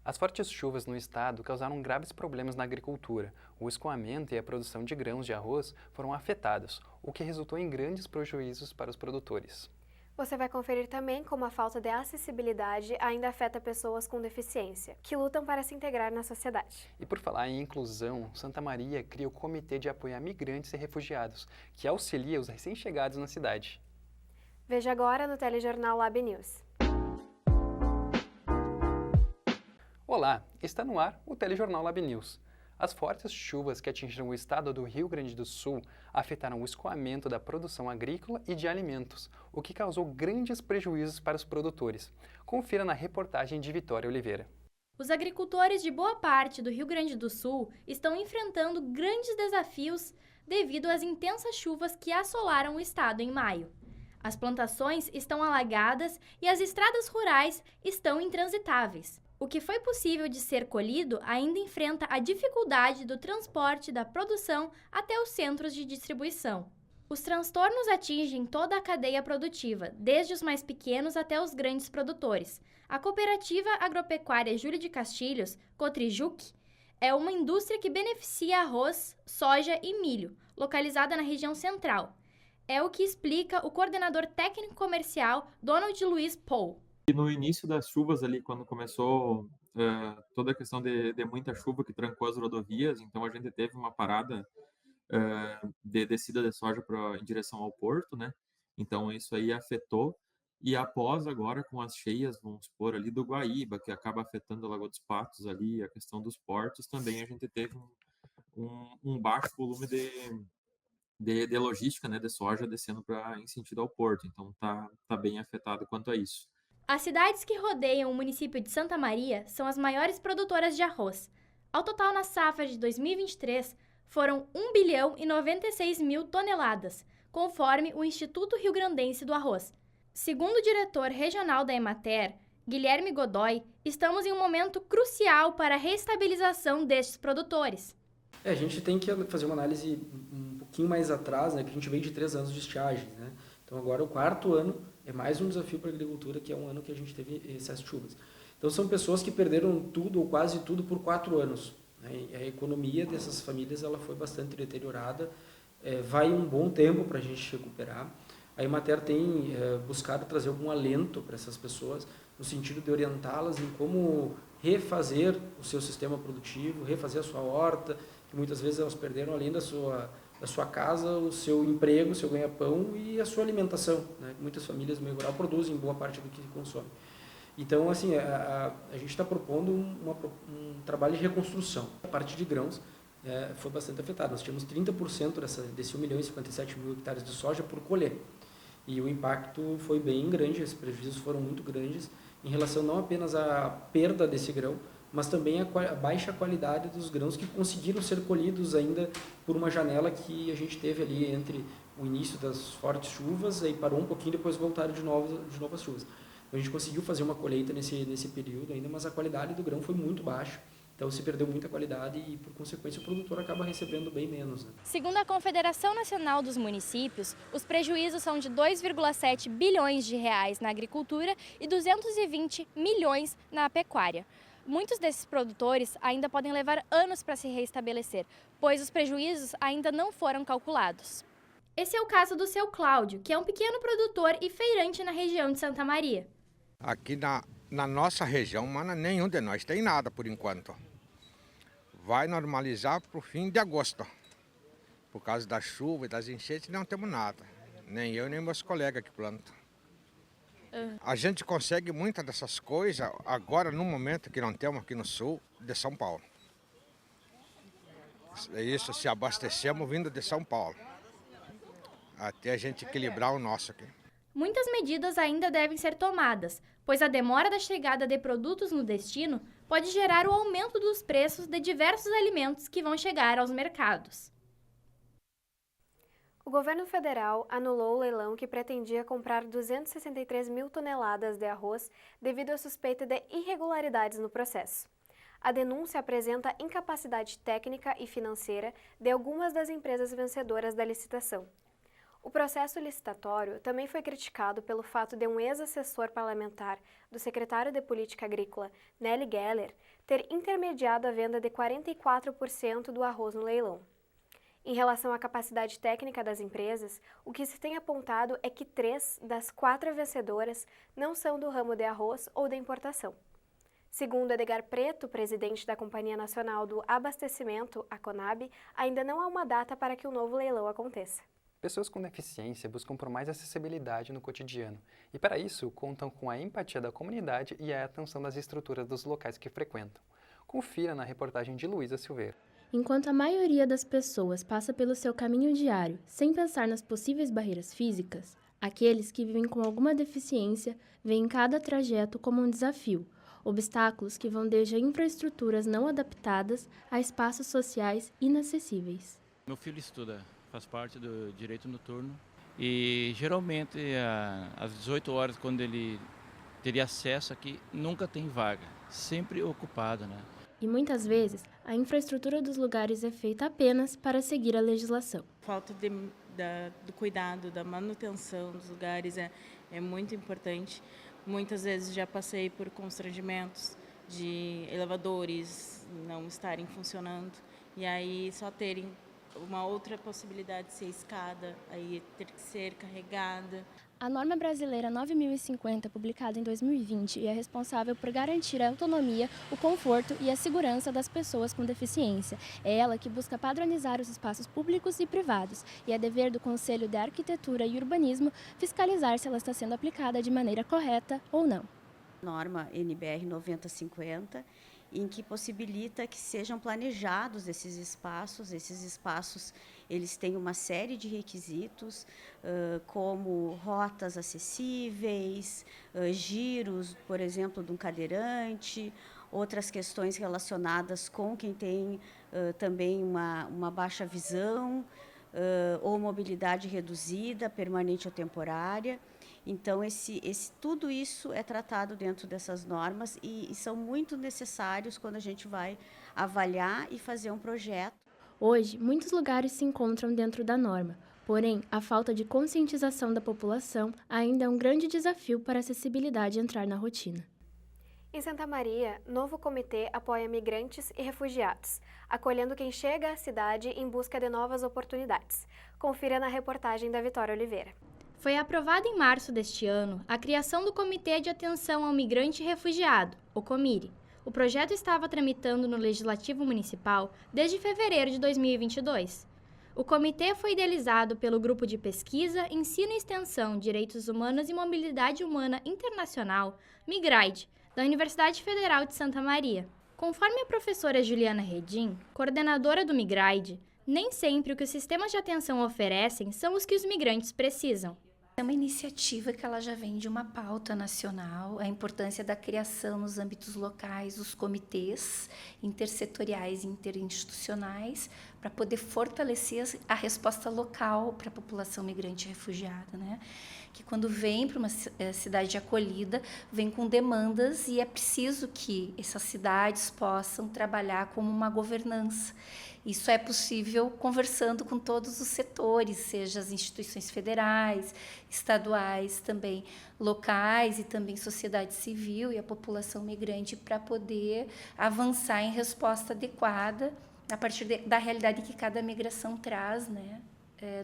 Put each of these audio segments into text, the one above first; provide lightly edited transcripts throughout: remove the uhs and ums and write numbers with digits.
As fortes chuvas no estado causaram graves problemas na agricultura. O escoamento e a produção de grãos de arroz foram afetados, o que resultou em grandes prejuízos para os produtores. Você vai conferir também como a falta de acessibilidade ainda afeta pessoas com deficiência, que lutam para se integrar na sociedade. E por falar em inclusão, Santa Maria cria o Comitê de Apoio a Migrantes e Refugiados, que auxilia os recém-chegados na cidade. Veja agora no Telejornal Lab News. Olá, está no ar o Telejornal Lab News. As fortes chuvas que atingiram o estado do Rio Grande do Sul afetaram o escoamento da produção agrícola e de alimentos, o que causou grandes prejuízos para os produtores. Confira na reportagem de Vitória Oliveira. Os agricultores de boa parte do Rio Grande do Sul estão enfrentando grandes desafios devido às intensas chuvas que assolaram o estado em maio. As plantações estão alagadas e as estradas rurais estão intransitáveis. O que foi possível de ser colhido ainda enfrenta a dificuldade do transporte da produção até os centros de distribuição. Os transtornos atingem toda a cadeia produtiva, desde os mais pequenos até os grandes produtores. A Cooperativa Agropecuária Júlio de Castilhos, Cotrijuc, é uma indústria que beneficia arroz, soja e milho, localizada na região central. É o que explica o coordenador técnico comercial Donald Luiz Paul. E no início das chuvas ali, quando começou toda a questão de muita chuva que trancou as rodovias, então a gente teve uma parada de descida de soja em direção ao porto, né? Então isso aí afetou. E após agora, com as cheias, vamos supor, ali do Guaíba, que acaba afetando a Lagoa dos Patos ali, a questão dos portos, também a gente teve um baixo volume de logística, né, de soja descendo em sentido ao porto. Então tá bem afetado quanto a isso. As cidades que rodeiam o município de Santa Maria são as maiores produtoras de arroz. Ao total, na safra de 2023, foram 1 bilhão e 96 mil toneladas, conforme o Instituto Rio-Grandense do Arroz. Segundo o diretor regional da Emater, Guilherme Godoy, estamos em um momento crucial para a reestabilização destes produtores. A gente tem que fazer uma análise um pouquinho mais atrás, né, que a gente veio de 3 anos de estiagem, né? Então agora o 4º ano é mais um desafio para a agricultura, que é um ano que a gente teve excesso de chuvas. Então são pessoas que perderam tudo ou quase tudo por 4 anos. Né? E a economia dessas famílias ela foi bastante deteriorada, vai um bom tempo para a gente recuperar. A Emater tem buscado trazer algum alento para essas pessoas, no sentido de orientá-las em como refazer o seu sistema produtivo, refazer a sua horta, que muitas vezes elas perderam além da sua casa, o seu emprego, o seu ganha-pão e a sua alimentação. Né? Muitas famílias no meio rural produzem boa parte do que consomem. Então, assim, a gente está propondo um trabalho de reconstrução. A parte de grãos foi bastante afetada. Nós tínhamos 30% desse 1 milhão e 57 mil hectares de soja por colher. E o impacto foi bem grande, esses prejuízos foram muito grandes em relação não apenas à perda desse grão, mas também a baixa qualidade dos grãos que conseguiram ser colhidos ainda por uma janela que a gente teve ali entre o início das fortes chuvas, aí parou um pouquinho e depois voltaram de novo as chuvas. Então a gente conseguiu fazer uma colheita nesse período ainda, mas a qualidade do grão foi muito baixa. Então se perdeu muita qualidade e, por consequência, o produtor acaba recebendo bem menos. Né? Segundo a Confederação Nacional dos Municípios, os prejuízos são de 2,7 bilhões de reais na agricultura e 220 milhões na pecuária. Muitos desses produtores ainda podem levar anos para se reestabelecer, pois os prejuízos ainda não foram calculados. Esse é o caso do seu Cláudio, que é um pequeno produtor e feirante na região de Santa Maria. Aqui na nossa região, mano, nenhum de nós tem nada por enquanto. Vai normalizar para o fim de agosto. Por causa da chuva e das enchentes, não temos nada. Nem eu, nem meus colegas que plantam. A gente consegue muitas dessas coisas agora, no momento que não temos aqui no sul de São Paulo. É isso, se abastecemos vindo de São Paulo. Até a gente equilibrar o nosso aqui. Muitas medidas ainda devem ser tomadas, pois a demora da chegada de produtos no destino pode gerar o aumento dos preços de diversos alimentos que vão chegar aos mercados. O governo federal anulou o leilão que pretendia comprar 263 mil toneladas de arroz devido à suspeita de irregularidades no processo. A denúncia apresenta incapacidade técnica e financeira de algumas das empresas vencedoras da licitação. O processo licitatório também foi criticado pelo fato de um ex-assessor parlamentar do secretário de Política Agrícola, Nelly Geller, ter intermediado a venda de 44% do arroz no leilão. Em relação à capacidade técnica das empresas, o que se tem apontado é que 3 das 4 vencedoras não são do ramo de arroz ou de importação. Segundo Edgar Preto, presidente da Companhia Nacional do Abastecimento, a CONAB, ainda não há uma data para que o novo leilão aconteça. Pessoas com deficiência buscam por mais acessibilidade no cotidiano e, para isso, contam com a empatia da comunidade e a atenção das estruturas dos locais que frequentam. Confira na reportagem de Luísa Silveira. Enquanto a maioria das pessoas passa pelo seu caminho diário sem pensar nas possíveis barreiras físicas, aqueles que vivem com alguma deficiência veem cada trajeto como um desafio, obstáculos que vão desde infraestruturas não adaptadas a espaços sociais inacessíveis. Meu filho estuda, faz parte do direito noturno e geralmente às 18 horas, quando ele teria acesso aqui, nunca tem vaga, sempre ocupado, né? E muitas vezes, a infraestrutura dos lugares é feita apenas para seguir a legislação. Falta do cuidado, da manutenção dos lugares é muito importante. Muitas vezes já passei por constrangimentos de elevadores não estarem funcionando e aí só terem uma outra possibilidade de ser escada, aí ter que ser carregada. A norma brasileira 9050, publicada em 2020, é responsável por garantir a autonomia, o conforto e a segurança das pessoas com deficiência. É ela que busca padronizar os espaços públicos e privados e é dever do Conselho de Arquitetura e Urbanismo fiscalizar se ela está sendo aplicada de maneira correta ou não. Norma NBR 9050, em que possibilita que sejam planejados esses espaços eles têm uma série de requisitos, como rotas acessíveis, giros, por exemplo, de um cadeirante, outras questões relacionadas com quem tem também uma baixa visão, ou mobilidade reduzida, permanente ou temporária. Então, tudo isso é tratado dentro dessas normas e são muito necessários quando a gente vai avaliar e fazer um projeto. Hoje, muitos lugares se encontram dentro da norma, porém, a falta de conscientização da população ainda é um grande desafio para a acessibilidade entrar na rotina. Em Santa Maria, novo comitê apoia migrantes e refugiados, acolhendo quem chega à cidade em busca de novas oportunidades. Confira na reportagem da Vitória Oliveira. Foi aprovada em março deste ano a criação do Comitê de Atenção ao Migrante e Refugiado, o COMIRE. O projeto estava tramitando no Legislativo Municipal desde fevereiro de 2022. O comitê foi idealizado pelo Grupo de Pesquisa, Ensino e Extensão, Direitos Humanos e Mobilidade Humana Internacional, MIGRAID, da Universidade Federal de Santa Maria. Conforme a professora Juliana Redim, coordenadora do MIGRAID, nem sempre o que os sistemas de atenção oferecem são os que os migrantes precisam. É uma iniciativa que ela já vem de uma pauta nacional, a importância da criação nos âmbitos locais, os comitês intersetoriais e interinstitucionais, para poder fortalecer a resposta local para a população migrante e refugiada, né? Que quando vem para uma cidade acolhida, vem com demandas e é preciso que essas cidades possam trabalhar como uma governança. Isso é possível conversando com todos os setores, seja as instituições federais, estaduais, também locais e também sociedade civil e a população migrante para poder avançar em resposta adequada a partir da realidade que cada migração traz, né?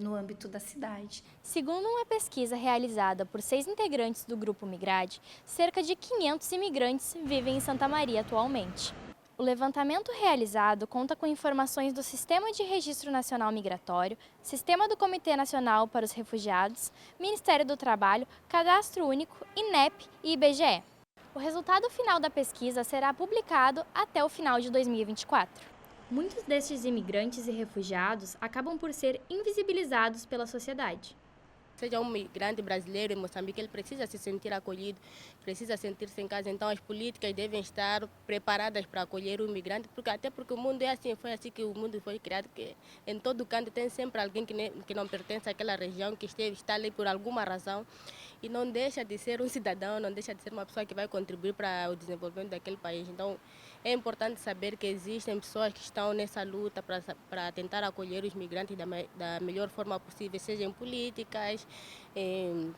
No âmbito da cidade. Segundo uma pesquisa realizada por 6 integrantes do Grupo Migrade, cerca de 500 imigrantes vivem em Santa Maria atualmente. O levantamento realizado conta com informações do Sistema de Registro Nacional Migratório, Sistema do Comitê Nacional para os Refugiados, Ministério do Trabalho, Cadastro Único, INEP e IBGE. O resultado final da pesquisa será publicado até o final de 2024. Muitos destes imigrantes e refugiados acabam por ser invisibilizados pela sociedade. Seja um migrante brasileiro em Moçambique, ele precisa se sentir acolhido, precisa sentir-se em casa. Então, as políticas devem estar preparadas para acolher o migrante, até porque o mundo é assim, foi assim que o mundo foi criado, que em todo canto tem sempre alguém que não pertence àquela região, que está ali por alguma razão e não deixa de ser um cidadão, não deixa de ser uma pessoa que vai contribuir para o desenvolvimento daquele país. Então, É importante saber que existem pessoas que estão nessa luta para tentar acolher os migrantes da melhor forma possível, seja em políticas, em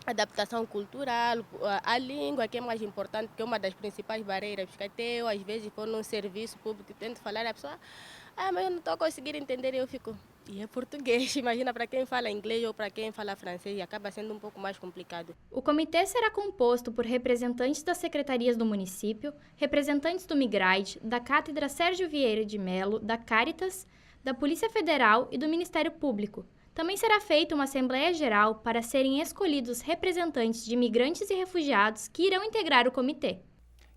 adaptação cultural, a língua, que é mais importante, que é uma das principais barreiras, porque até eu, às vezes, vou num serviço público e tento falar, a pessoa, mas eu não estou conseguindo entender, eu fico, e é português, imagina para quem fala inglês ou para quem fala francês, acaba sendo um pouco mais complicado. O comitê será composto por representantes das secretarias do município, representantes do Migride, da Cátedra Sérgio Vieira de Mello, da Caritas, da Polícia Federal e do Ministério Público. Também será feita uma Assembleia Geral para serem escolhidos representantes de imigrantes e refugiados que irão integrar o comitê.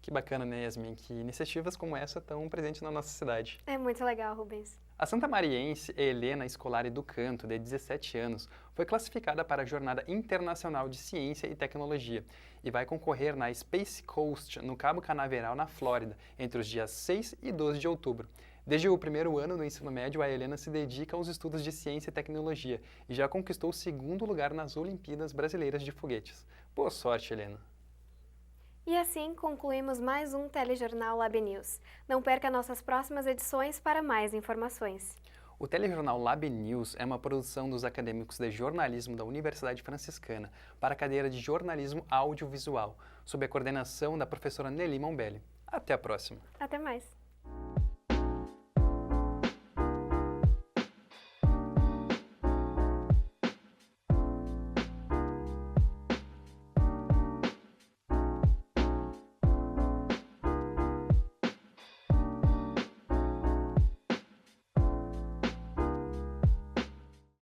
Que bacana, né, Yasmin, que iniciativas como essa estão presentes na nossa cidade. É muito legal, Rubens. A santamariense Helena Scolari do Canto, de 17 anos, foi classificada para a Jornada Internacional de Ciência e Tecnologia e vai concorrer na Space Coast, no Cabo Canaveral, na Flórida, entre os dias 6 e 12 de outubro. Desde o primeiro ano do ensino médio, a Helena se dedica aos estudos de ciência e tecnologia e já conquistou o 2º lugar nas Olimpíadas Brasileiras de Foguetes. Boa sorte, Helena! E assim concluímos mais um Telejornal Lab News. Não perca nossas próximas edições para mais informações. O Telejornal Lab News é uma produção dos acadêmicos de jornalismo da Universidade Franciscana para a cadeira de jornalismo audiovisual, sob a coordenação da professora Nelly Mombelli. Até a próxima! Até mais!